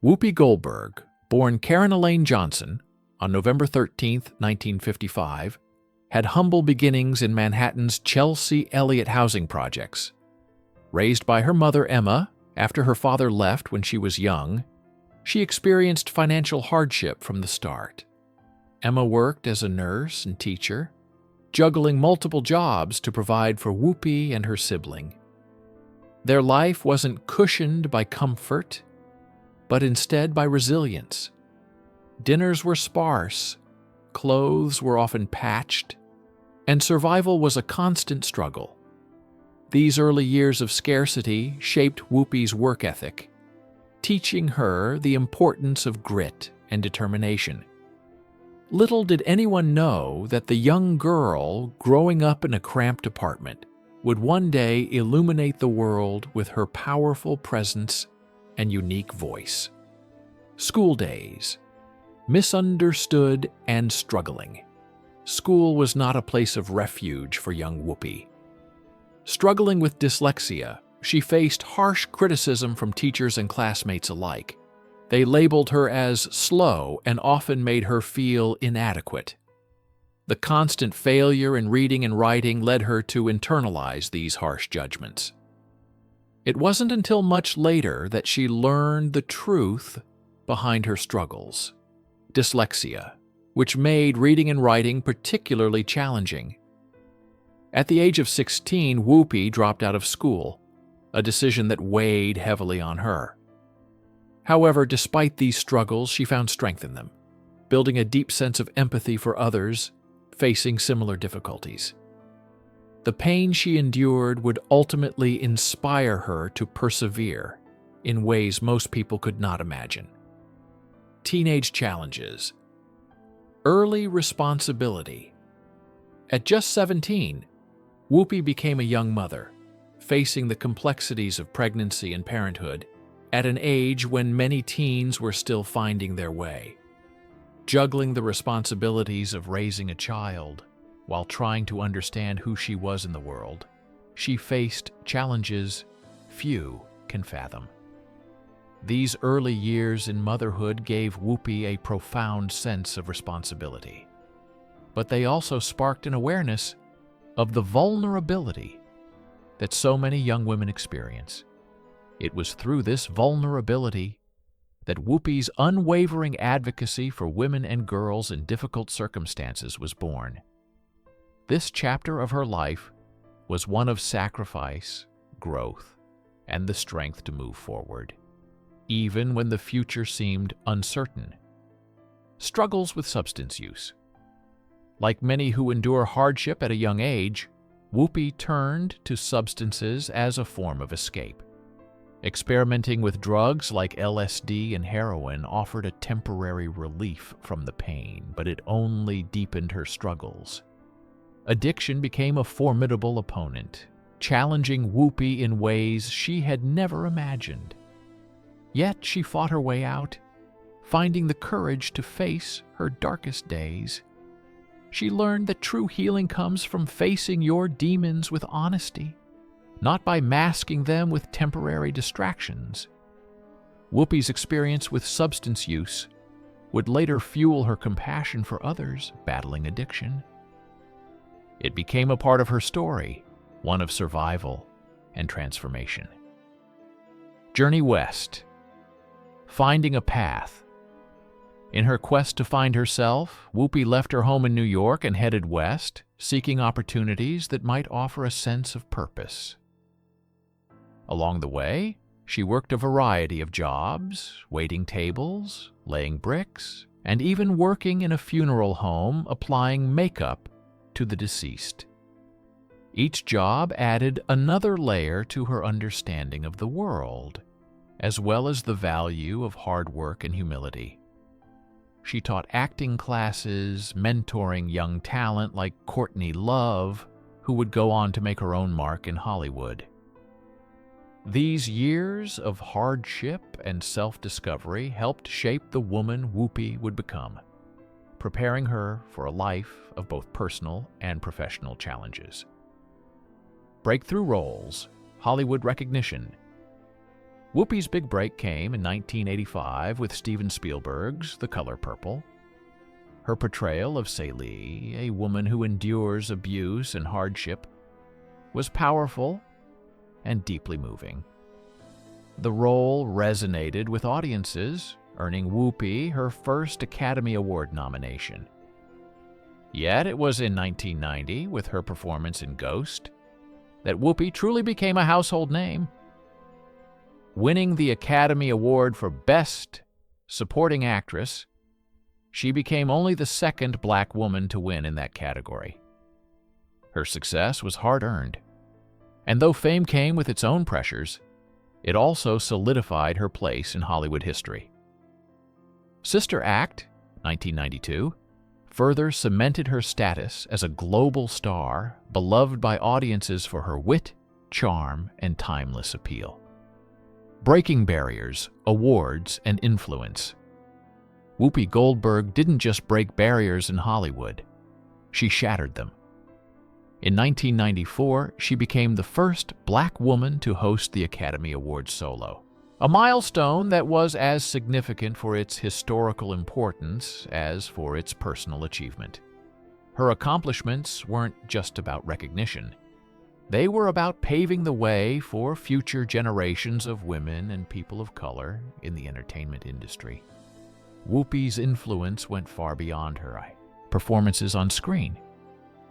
Whoopi Goldberg, born Karen Elaine Johnson on November 13, 1955, had humble beginnings in Manhattan's Chelsea Elliott housing projects. Raised by her mother Emma after her father left when she was young, she experienced financial hardship from the start. Emma worked as a nurse and teacher, juggling multiple jobs to provide for Whoopi and her sibling. Their life wasn't cushioned by comfort, but instead by resilience. Dinners were sparse, clothes were often patched, and survival was a constant struggle. These early years of scarcity shaped Whoopi's work ethic, teaching her the importance of grit and determination. Little did anyone know that the young girl growing up in a cramped apartment would one day illuminate the world with her powerful presence and unique voice. School days, misunderstood and struggling. School was not a place of refuge for young Whoopi. Struggling with dyslexia, she faced harsh criticism from teachers and classmates alike. They labeled her as slow and often made her feel inadequate. The constant failure in reading and writing led her to internalize these harsh judgments. It wasn't until much later that she learned the truth behind her struggles: dyslexia, which made reading and writing particularly challenging. At the age of 16, Whoopi dropped out of school, a decision that weighed heavily on her. However, despite these struggles, she found strength in them, building a deep sense of empathy for others facing similar difficulties. The pain she endured would ultimately inspire her to persevere in ways most people could not imagine. Teenage challenges. Early responsibility. At just 17, Whoopi became a young mother, facing the complexities of pregnancy and parenthood at an age when many teens were still finding their way. Juggling the responsibilities of raising a child while trying to understand who she was in the world, she faced challenges few can fathom. These early years in motherhood gave Whoopi a profound sense of responsibility, but they also sparked an awareness of the vulnerability that so many young women experience. It was through this vulnerability that Whoopi's unwavering advocacy for women and girls in difficult circumstances was born. This chapter of her life was one of sacrifice, growth, and the strength to move forward, even when the future seemed uncertain. Struggles with substance use. Like many who endure hardship at a young age, Whoopi turned to substances as a form of escape. Experimenting with drugs like LSD and heroin offered a temporary relief from the pain, but it only deepened her struggles. Addiction became a formidable opponent, challenging Whoopi in ways she had never imagined. Yet she fought her way out, finding the courage to face her darkest days. She learned that true healing comes from facing your demons with honesty, not by masking them with temporary distractions. Whoopi's experience with substance use would later fuel her compassion for others battling addiction. It became a part of her story, one of survival and transformation. Journey west. Finding a path. In her quest to find herself, Whoopi left her home in New York and headed west, seeking opportunities that might offer a sense of purpose. Along the way, she worked a variety of jobs, waiting tables, laying bricks, and even working in a funeral home applying makeup to the deceased. Each job added another layer to her understanding of the world, as well as the value of hard work and humility. She taught acting classes, mentoring young talent like Courtney Love, who would go on to make her own mark in Hollywood. These years of hardship and self-discovery helped shape the woman Whoopi would become, preparing her for a life of both personal and professional challenges. Breakthrough roles, Hollywood recognition. Whoopi's big break came in 1985 with Steven Spielberg's The Color Purple. Her portrayal of Celie, a woman who endures abuse and hardship, was powerful and deeply moving. The role resonated with audiences, earning Whoopi her first Academy Award nomination. Yet it was in 1990, with her performance in Ghost, that Whoopi truly became a household name. Winning the Academy Award for Best Supporting Actress, she became only the second black woman to win in that category. Her success was hard-earned, and though fame came with its own pressures, it also solidified her place in Hollywood history. Sister Act, 1992, further cemented her status as a global star, beloved by audiences for her wit, charm, and timeless appeal. Breaking barriers, awards, and influence. Whoopi Goldberg didn't just break barriers in Hollywood, she shattered them. In 1994, she became the first black woman to host the Academy Awards solo, a milestone that was as significant for its historical importance as for its personal achievement. Her accomplishments weren't just about recognition. They were about paving the way for future generations of women and people of color in the entertainment industry. Whoopi's influence went far beyond her performances on screen.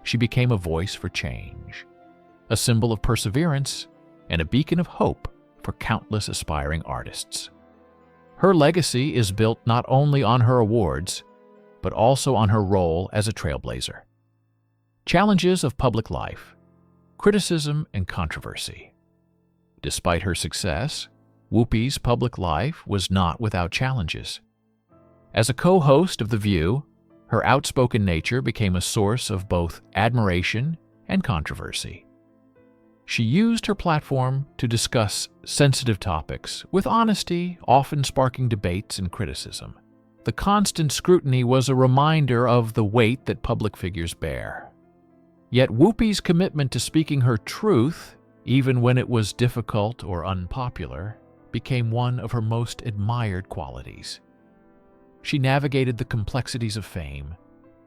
She became a voice for change, a symbol of perseverance, and a beacon of hope for countless aspiring artists. Her legacy is built not only on her awards, but also on her role as a trailblazer. Challenges of public life, criticism, and controversy. Despite her success, Whoopi's public life was not without challenges. As a co-host of The View, her outspoken nature became a source of both admiration and controversy. She used her platform to discuss sensitive topics with honesty, often sparking debates and criticism. The constant scrutiny was a reminder of the weight that public figures bear. Yet Whoopi's commitment to speaking her truth, even when it was difficult or unpopular, became one of her most admired qualities. She navigated the complexities of fame,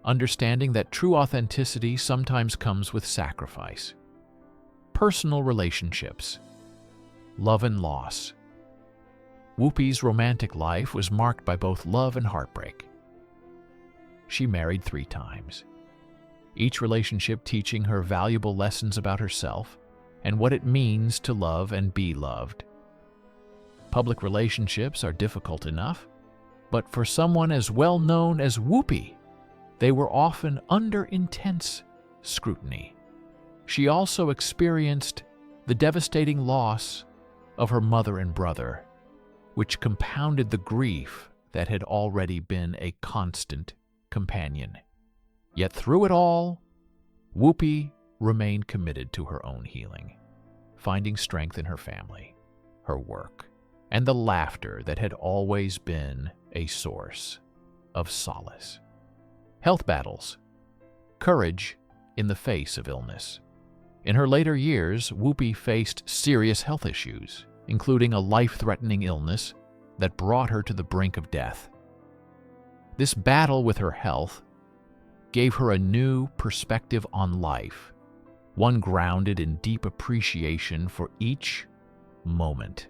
understanding that true authenticity sometimes comes with sacrifice. Personal relationships, love and loss. Whoopi's romantic life was marked by both love and heartbreak. She married 3 times, each relationship teaching her valuable lessons about herself and what it means to love and be loved. Public relationships are difficult enough, but for someone as well known as Whoopi, they were often under intense scrutiny. She also experienced the devastating loss of her mother and brother, which compounded the grief that had already been a constant companion. Yet through it all, Whoopi remained committed to her own healing, finding strength in her family, her work, and the laughter that had always been a source of solace. Health battles, courage in the face of illness. In her later years, Whoopi faced serious health issues, including a life-threatening illness that brought her to the brink of death. This battle with her health gave her a new perspective on life, one grounded in deep appreciation for each moment.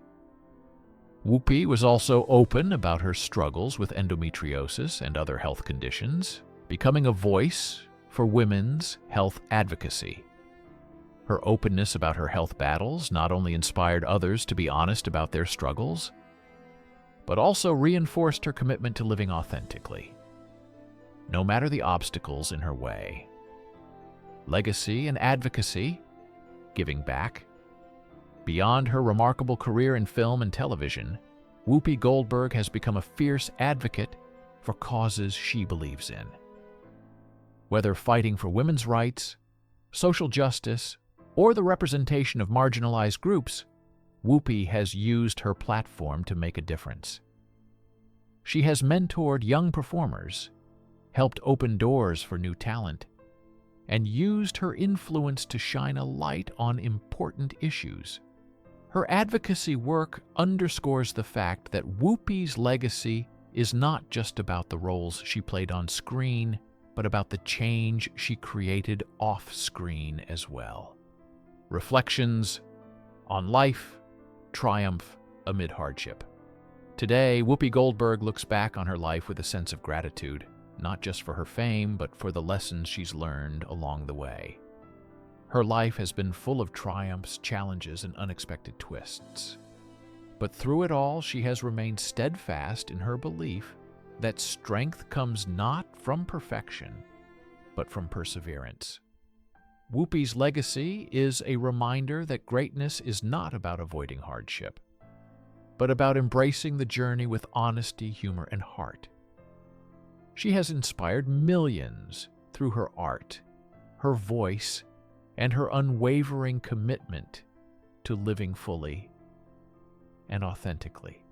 Whoopi was also open about her struggles with endometriosis and other health conditions, becoming a voice for women's health advocacy. Her openness about her health battles not only inspired others to be honest about their struggles, but also reinforced her commitment to living authentically, no matter the obstacles in her way. Legacy and advocacy, giving back. Beyond her remarkable career in film and television, Whoopi Goldberg has become a fierce advocate for causes she believes in. Whether fighting for women's rights, social justice, or the representation of marginalized groups, Whoopi has used her platform to make a difference. She has mentored young performers, helped open doors for new talent, and used her influence to shine a light on important issues. Her advocacy work underscores the fact that Whoopi's legacy is not just about the roles she played on screen, but about the change she created off-screen as well. Reflections on life, triumph amid hardship. Today, Whoopi Goldberg looks back on her life with a sense of gratitude, not just for her fame, but for the lessons she's learned along the way. Her life has been full of triumphs, challenges, and unexpected twists. But through it all, she has remained steadfast in her belief that strength comes not from perfection, but from perseverance. Whoopi's legacy is a reminder that greatness is not about avoiding hardship, but about embracing the journey with honesty, humor, and heart. She has inspired millions through her art, her voice, and her unwavering commitment to living fully and authentically.